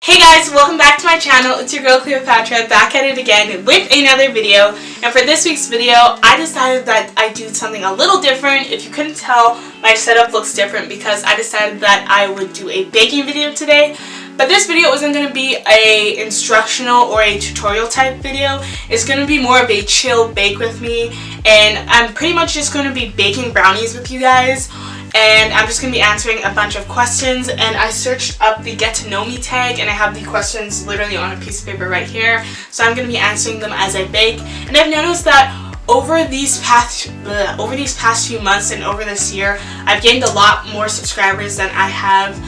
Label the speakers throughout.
Speaker 1: Hey guys, welcome back to my channel. It's your girl Cleopatre back at it again with another video. And for this week's video, I decided that I'd do something a little different. If you couldn't tell, my setup looks different because I decided that I would do a baking video today. But this video isn't going to be a instructional or a tutorial type video. It's going to be more of a chill bake with me. And I'm pretty much just going to be baking brownies with you guys. And I'm just going to be answering a bunch of questions, and I searched up the get to know me tag and I have the questions literally on a piece of paper right here, so I'm going to be answering them as I bake. And I've noticed that over these past few months and over this year, I've gained a lot more subscribers than I have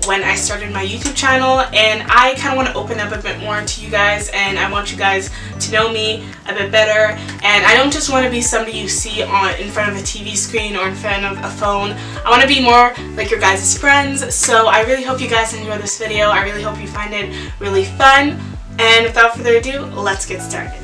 Speaker 1: when I started my YouTube channel, and I kind of want to open up a bit more to you guys, and I want you guys to know me a bit better. And I don't just want to be somebody you see in front of a TV screen or in front of a phone. I want to be more like your guys' friends. So I really hope you guys enjoy this video. I really hope you find it really fun. And without further ado, let's get started.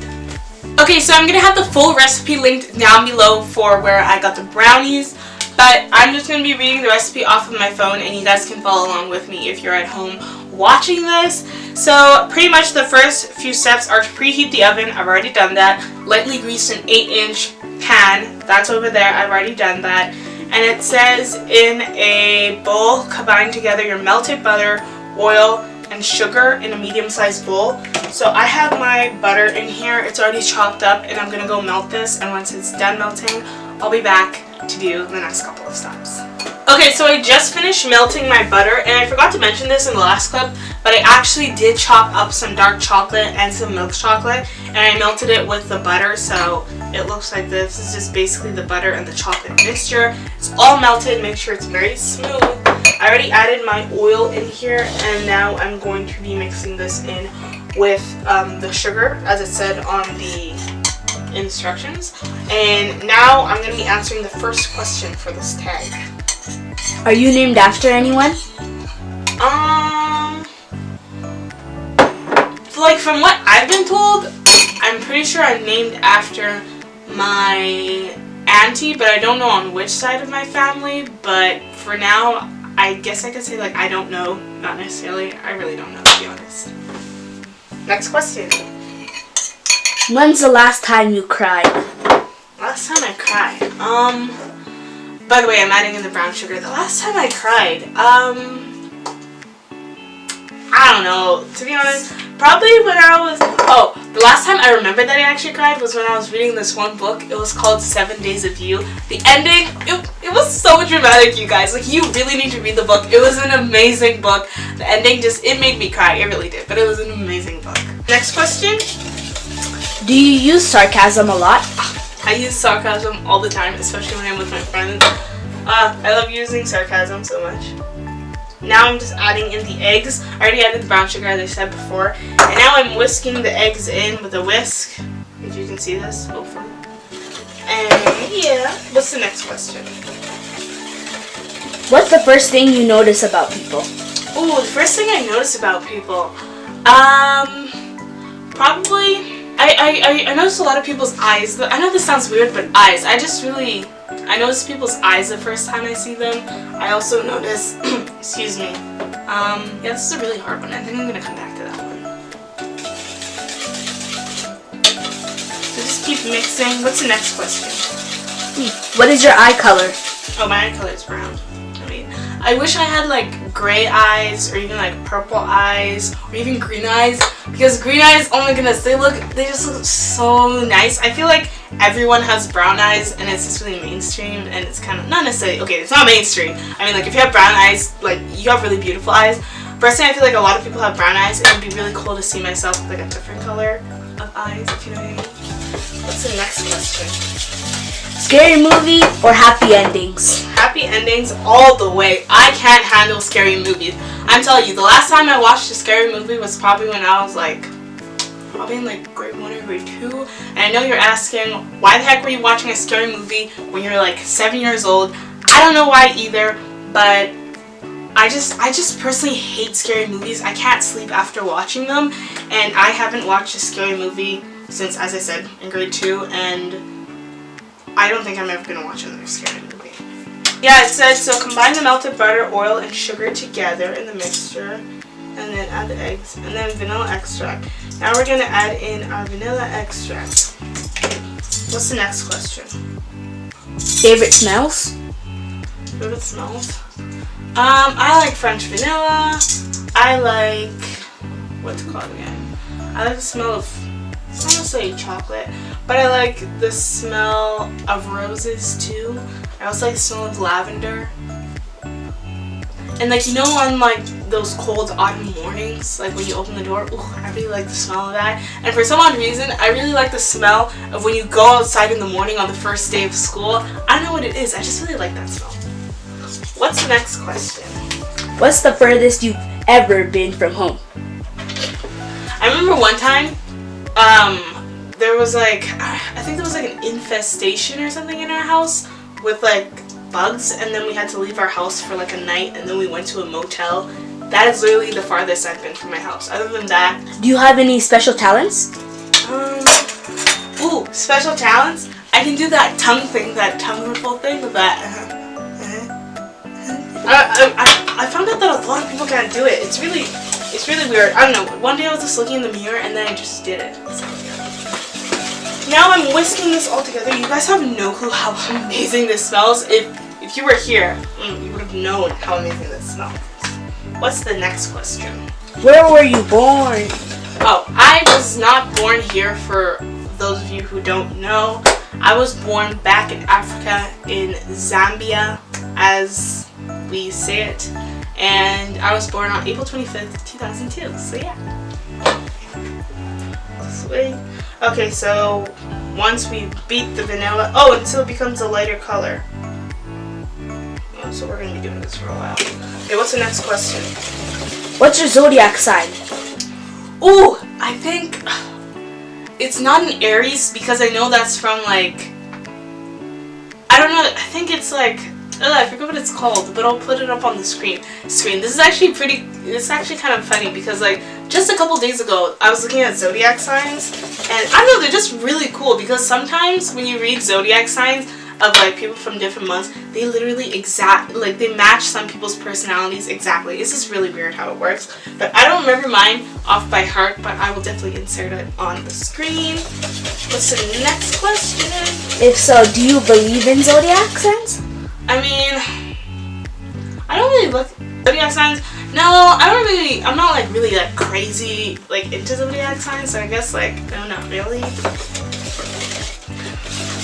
Speaker 1: Okay, so I'm going to have the full recipe linked down below for where I got the brownies. But I'm just going to be reading the recipe off of my phone, and you guys can follow along with me if you're at home watching this. So pretty much the first few steps are to preheat the oven. I've already done that. Lightly grease an 8-inch pan. That's over there. I've already done that. And it says in a bowl, combine together your melted butter, oil, and sugar in a medium-sized bowl. So I have my butter in here. It's already chopped up, and I'm going to go melt this. And once it's done melting, I'll be back to do the next couple of steps. Okay, so I just finished melting my butter, and I forgot to mention this in the last clip, but I actually did chop up some dark chocolate and some milk chocolate, and I melted it with the butter, so it looks like this. This is just basically the butter and the chocolate mixture. It's all melted. Make sure it's very smooth. I already added my oil in here, and now I'm going to be mixing this in with the sugar, as it said on the instructions. And now I'm going to be answering the first question for this tag.
Speaker 2: Are you named after anyone?
Speaker 1: Like from what I've been told, I'm pretty sure I'm named after my auntie, but I don't know on which side of my family. But for now, I guess I could say like I don't know. Not necessarily. I really don't know, to be honest. Next question.
Speaker 2: When's the last time you cried?
Speaker 1: Last time I cried? By the way, I'm adding in the brown sugar. The last time I cried, I don't know, to be honest. Probably when I was, the last time I remember that I actually cried was when I was reading this one book. It was called 7 Days of You. The ending, it was so dramatic, you guys. Like, you really need to read the book. It was an amazing book. The ending it made me cry. It really did, but it was an amazing book. Next question.
Speaker 2: Do you use sarcasm a lot?
Speaker 1: I use sarcasm all the time, especially when I'm with my friends. I love using sarcasm so much. Now I'm just adding in the eggs. I already added the brown sugar, as I said before. And now I'm whisking the eggs in with a whisk. If you can see this, hopefully. And yeah, what's the next question?
Speaker 2: What's the first thing you notice about people?
Speaker 1: Oh, the first thing I notice about people? Probably... I notice a lot of people's eyes. I know this sounds weird, but eyes. I notice people's eyes the first time I see them. I also notice, excuse me. Yeah, this is a really hard one. I think I'm going to come back to that one. So just keep mixing. What's the next question?
Speaker 2: What is your eye color?
Speaker 1: Oh, my eye color is brown. I wish I had like gray eyes or even like purple eyes or even green eyes, because green eyes, oh my goodness, they just look so nice. I feel like everyone has brown eyes and it's just really mainstream, and it's kind of not necessarily, okay, it's not mainstream. I mean, like if you have brown eyes, like you have really beautiful eyes. Personally, I feel like a lot of people have brown eyes, and it would be really cool to see myself with like a different color of eyes, if you know what I mean. What's the next question?
Speaker 2: Scary movie or happy endings?
Speaker 1: Happy endings all the way. I can't handle scary movies. I'm telling you, the last time I watched a scary movie was probably when I was like, probably in like grade 1 or grade 2. And I know you're asking, why the heck were you watching a scary movie when you're like 7 years old? I don't know why either, but I just personally hate scary movies. I can't sleep after watching them, and I haven't watched a scary movie since, as I said, in grade 2, and I don't think I'm ever going to watch another scary movie. Yeah, it says, so combine the melted butter, oil, and sugar together in the mixture. and then add the eggs, and then vanilla extract. Now we're gonna add in our vanilla extract. What's the next question?
Speaker 2: Favorite smells?
Speaker 1: Favorite smells? I like French vanilla. I like, what's it called again? I like the smell of, it's not necessarily chocolate, but I like the smell of roses too. I also like the smell of lavender. And like, you know, on like those cold autumn mornings, like when you open the door, ooh, I really like the smell of that. And for some odd reason, I really like the smell of when you go outside in the morning on the first day of school. I don't know what it is, I just really like that smell. What's the next question?
Speaker 2: What's the furthest you've ever been from home?
Speaker 1: I remember one time, there was like, I think there was like an infestation or something in our house with like bugs, and then we had to leave our house for like a night, and then we went to a motel. That is literally the farthest I've been from my house. Other than that,
Speaker 2: Do you have any special talents?
Speaker 1: ooh, special talents. I can do that tongue thing, that tongue ripple thing with that. I found out that a lot of people can't do it. It's really weird. I don't know. One day I was just looking in the mirror and then I just did it. So, now I'm whisking this all together. You guys have no clue how amazing this smells. If you were here, you would have known how amazing this smells. What's the next question?
Speaker 2: Where were you born?
Speaker 1: Oh, I was not born here. For those of you who don't know, I was born back in Africa, in Zambia, as we say it. And I was born on April 25th, 2002. So yeah. Sweet. Okay, so once we beat the vanilla, until it becomes a lighter color. So we're gonna be doing this for a while. Okay, what's the next question?
Speaker 2: What's your zodiac sign?
Speaker 1: Ooh, I think it's not an Aries, because I know that's from like, I don't know, I think it's like, I forget what it's called, but I'll put it up on the screen. This is actually it's actually kind of funny, because like just a couple days ago I was looking at zodiac signs, and I don't know, they're just really cool, because sometimes when you read zodiac signs of like people from different months, they literally they match some people's personalities exactly. It's just really weird how it works. But I don't remember mine off by heart, but I will definitely insert it on the screen. What's the next question?
Speaker 2: If so, do you believe in zodiac signs?
Speaker 1: I mean, I don't really look zodiac signs. No, I'm not like really like crazy like into zodiac signs, so I guess like no, not really.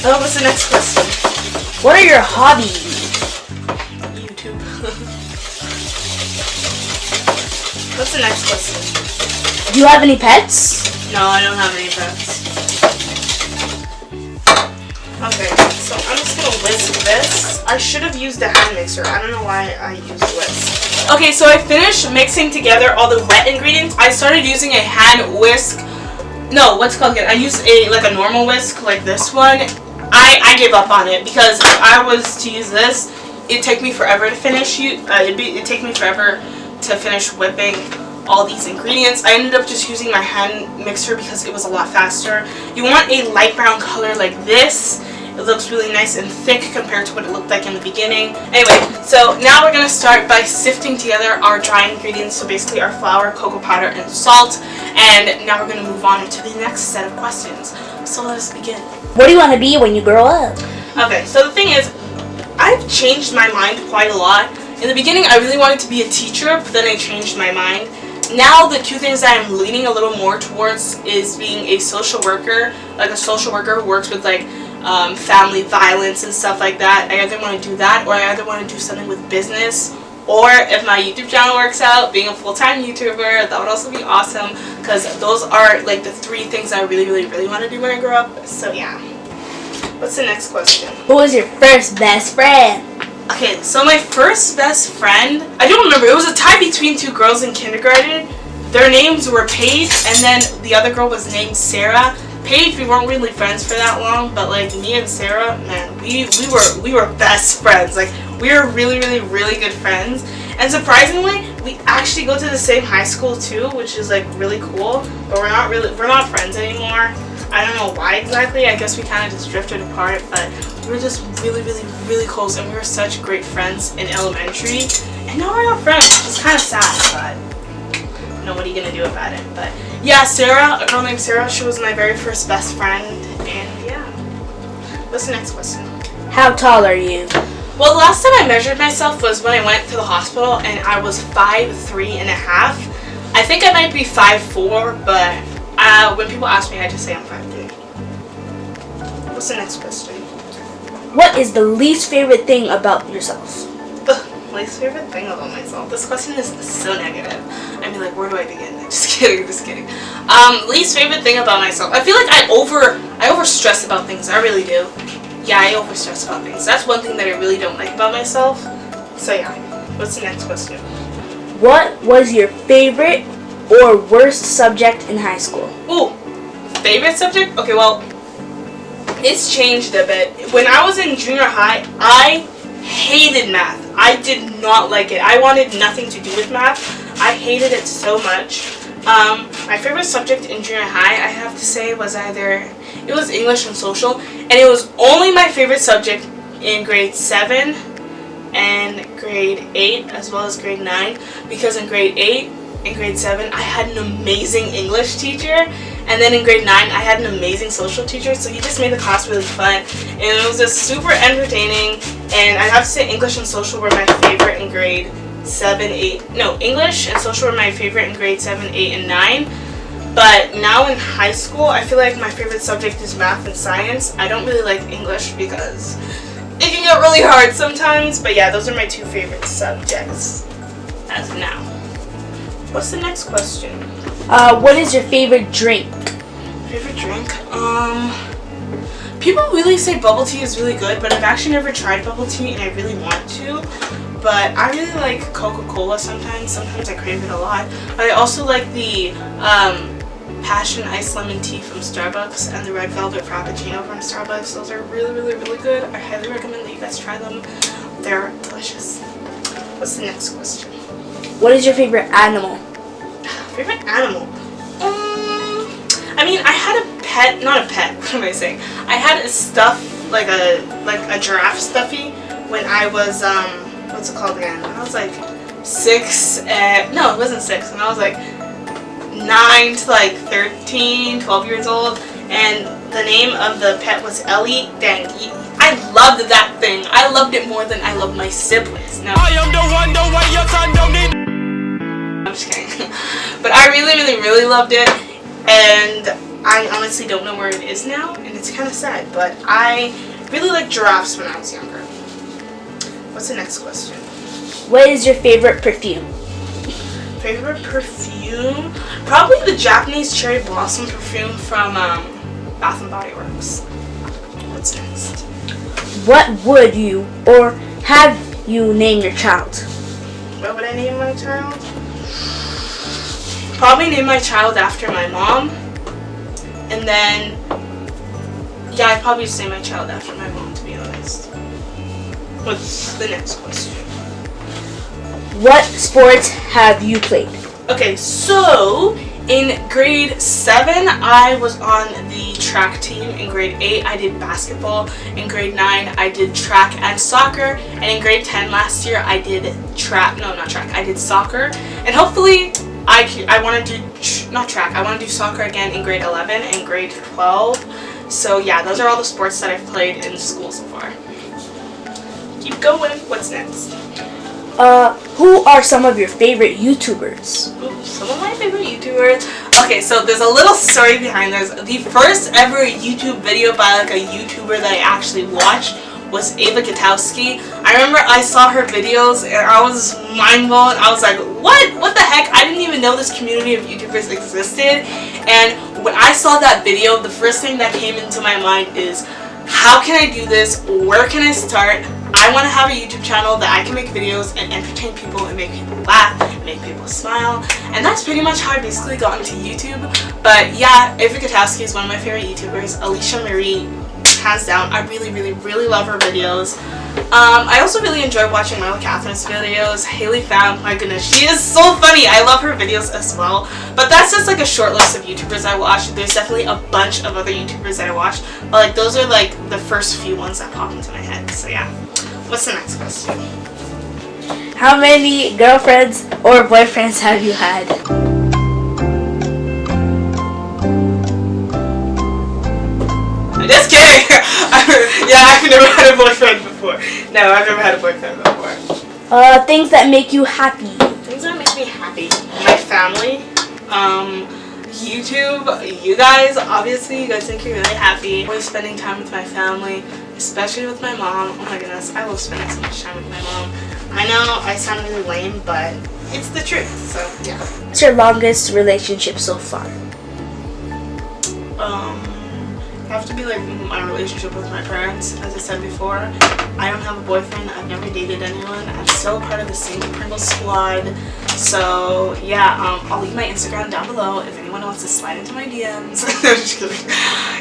Speaker 1: Oh, what's the next question?
Speaker 2: What are your hobbies?
Speaker 1: YouTube. What's the next question?
Speaker 2: Do you have any pets?
Speaker 1: No, I don't have any pets. Okay, so I'm just gonna whisk this. I should have used a hand mixer. I don't know why I used whisk. Okay, so I finished mixing together all the wet ingredients. I started using a hand whisk. No, what's it called again? I used a normal whisk, like this one. I gave up on it, because if I was to use this, it'd take me forever to finish. It'd take me forever to finish whipping all these ingredients. I ended up just using my hand mixer because it was a lot faster. You want a light brown color like this. It looks really nice and thick compared to what it looked like in the beginning. Anyway, so now we're gonna start by sifting together our dry ingredients. So basically our flour, cocoa powder, and salt. And now we're gonna move on to the next set of questions. So let us begin.
Speaker 2: What do you want to be when you grow up?
Speaker 1: Okay, so the thing is, I've changed my mind quite a lot. In the beginning, I really wanted to be a teacher, but then I changed my mind. Now, the two things that I'm leaning a little more towards is being a social worker, like a social worker who works with like family violence and stuff like that. I either want to do that, or I either want to do something with business, or if my YouTube channel works out, being a full-time YouTuber, that would also be awesome, because those are like the three things I really want to do when I grow up. So yeah. What's the next question?
Speaker 2: Who was your first best friend?
Speaker 1: Okay, so my first best friend, I don't remember. It was a tie between two girls in kindergarten. Their names were Paige, and then the other girl was named Sarah. Paige, we weren't really friends for that long, but like me and Sarah, man, we were best friends. Like, we were really good friends. And surprisingly, we actually go to the same high school too, which is like really cool. But we're not friends anymore. I don't know why exactly. I guess we kind of just drifted apart, but we were just really close, and we were such great friends in elementary. And now we're not friends, which is kind of sad, but know, what are you gonna do about it? But yeah, Sarah, a girl named Sarah, she was my very first best friend, and yeah. What's the next question?
Speaker 2: How tall are you?
Speaker 1: Well, the last time I measured myself was when I went to the hospital, and I was 5'3.5". I think I might be 5'4", but when people ask me, I just say I'm 5'3". What's the next question?
Speaker 2: What is the least favorite thing about yourself?
Speaker 1: Least favorite thing about myself. This question is so negative. I mean, like, where do I begin? Just kidding, just kidding. Least favorite thing about myself. I feel like I over stress about things. I really do. Yeah, I over stress about things. That's one thing that I really don't like about myself. So yeah. What's the next question?
Speaker 2: What was your favorite or worst subject in high school?
Speaker 1: Ooh, favorite subject? Okay, well, it's changed a bit. When I was in junior high, I hated math. I did not like it. I wanted nothing to do with math. I hated it so much. My favorite subject in junior high, I have to say, was it was English and social, and it was only my favorite subject in grade 7 and grade 8 as well as grade 9, because in grade 8 and grade 7 I had an amazing English teacher, and then in grade 9 I had an amazing social teacher, so he just made the class really fun, and it was just super entertaining. And I have to say English and social were my favorite in grade 7, 8, no, English and social were my favorite in grade 7, 8, and 9. But now in high school, I feel like my favorite subject is math and science. I don't really like English because it can get really hard sometimes. But yeah, those are my two favorite subjects as of now. What's the next question?
Speaker 2: What is your favorite drink?
Speaker 1: Favorite drink? People really say bubble tea is really good, but I've actually never tried bubble tea and I really want to. But I really like Coca-Cola sometimes. Sometimes I crave it a lot. But I also like the Passion Iced Lemon Tea from Starbucks and the Red Velvet Frappuccino from Starbucks. Those are really, really, really good. I highly recommend that you guys try them. They're delicious. What's the next question?
Speaker 2: What is your favorite animal?
Speaker 1: Favorite animal? I mean, I had a pet, not a pet, what am I saying? I had a stuff, like a giraffe stuffy when I was, what's it called again? When I was like 6, no, it wasn't 6, when I was like 9 to like 13, 12 years old, and the name of the pet was Ellie. Dang, I loved that thing. I loved it more than I loved my siblings. No. I am the one your son don't need. I'm just kidding. But I really, really, really loved it, and I honestly don't know where it is now, and it's kind of sad, but I really liked giraffes when I was younger. What's the next question?
Speaker 2: What is your favorite perfume?
Speaker 1: Favorite perfume? Probably the Japanese cherry blossom perfume from Bath and Body Works. What's next?
Speaker 2: What would you or have you name your child?
Speaker 1: What would I name my child? Probably name my child after my mom. And then, yeah, I'd probably just name my child after my mom, to be honest. What's the next question?
Speaker 2: What sports have you played?
Speaker 1: Okay, so in grade 7, I was on the track team. In grade 8, I did basketball. In grade 9, I did track and soccer. And in grade 10 last year, I did I did soccer. And hopefully, I want to do, not track, I want to do soccer again in grade 11 and grade 12. So yeah, those are all the sports that I've played in school so far. Keep going. What's next?
Speaker 2: Who are some of your favorite YouTubers?
Speaker 1: Ooh, some of my favorite YouTubers. Okay, so there's a little story behind this. The first ever YouTube video by like a YouTuber that I actually watched was Ava Gutowski. I remember I saw her videos and I was mind blown. I was like, what the heck? I didn't even know this community of YouTubers existed. And when I saw that video, the first thing that came into my mind is, how can I do this? Where can I start? I want to have a YouTube channel that I can make videos and entertain people and make people laugh and make people smile. And that's pretty much how I basically got into YouTube. But yeah, Ava Gutowski is one of my favorite YouTubers. Alicia Marie, hands down. I really, really, really love her videos. I also really enjoy watching Marla Catherine's videos. Haley Pham, my goodness, she is so funny. I love her videos as well. But that's just like a short list of YouTubers I watch. There's definitely a bunch of other YouTubers I watch, but like those are like the first few ones that pop into my head. So yeah. What's the next question?
Speaker 2: How many girlfriends or boyfriends have you had?
Speaker 1: Yeah, I've never had a boyfriend before. No, I've never had a boyfriend before.
Speaker 2: Things that make you happy.
Speaker 1: Things that make me happy. My family. YouTube. You guys, obviously, you guys make me really happy. Always spending time with my family, especially with my mom. Oh my goodness, I love spending so much time with my mom. I know I sound really lame, but it's the truth, so yeah.
Speaker 2: What's your longest relationship so far?
Speaker 1: Have to be like my relationship with my parents. As I said before, I don't have a boyfriend. I've never dated anyone. I'm still part of the single Pringle squad. So yeah, I'll leave my Instagram down below if anyone wants to slide into my DMs. No, just kidding.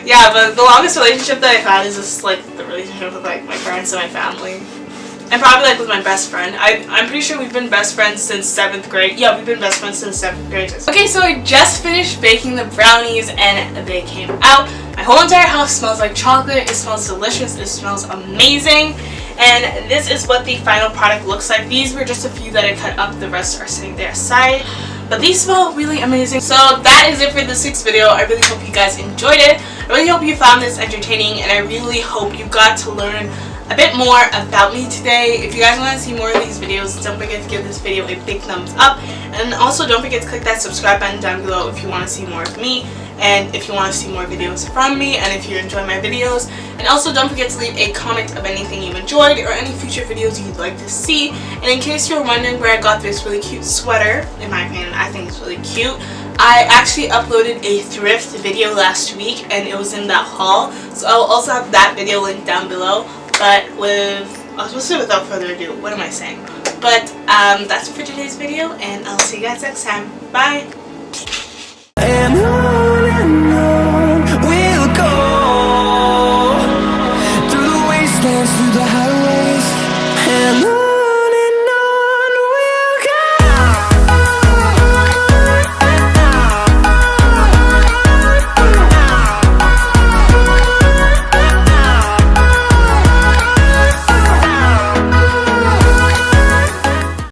Speaker 1: Yeah, but the longest relationship that I've had is just like the relationship with like my parents and my family. And probably like with my best friend. I'm pretty sure we've been best friends since 7th grade. Yeah, we've been best friends since 7th grade. Okay, so I just finished baking the brownies and they came out. My whole entire house smells like chocolate. It smells delicious. It smells amazing. And this is what the final product looks like. These were just a few that I cut up. The rest are sitting there aside. But these smell really amazing. So that is it for this week's video. I really hope you guys enjoyed it. I really hope you found this entertaining. And I really hope you got to learn a bit more about me today. If you guys want to see more of these videos, don't forget to give this video a big thumbs up. And also don't forget to click that subscribe button down below if you want to see more of me. And if you want to see more videos from me, and if you enjoy my videos. And also don't forget to leave a comment of anything you enjoyed or any future videos you'd like to see. And in case you're wondering where I got this really cute sweater, in my opinion, I think it's really cute. I actually uploaded a thrift video last week and it was in that haul. So I'll also have that video linked down below. But I was supposed to say without further ado, what am I saying? But that's it for today's video and I'll see you guys next time. Bye!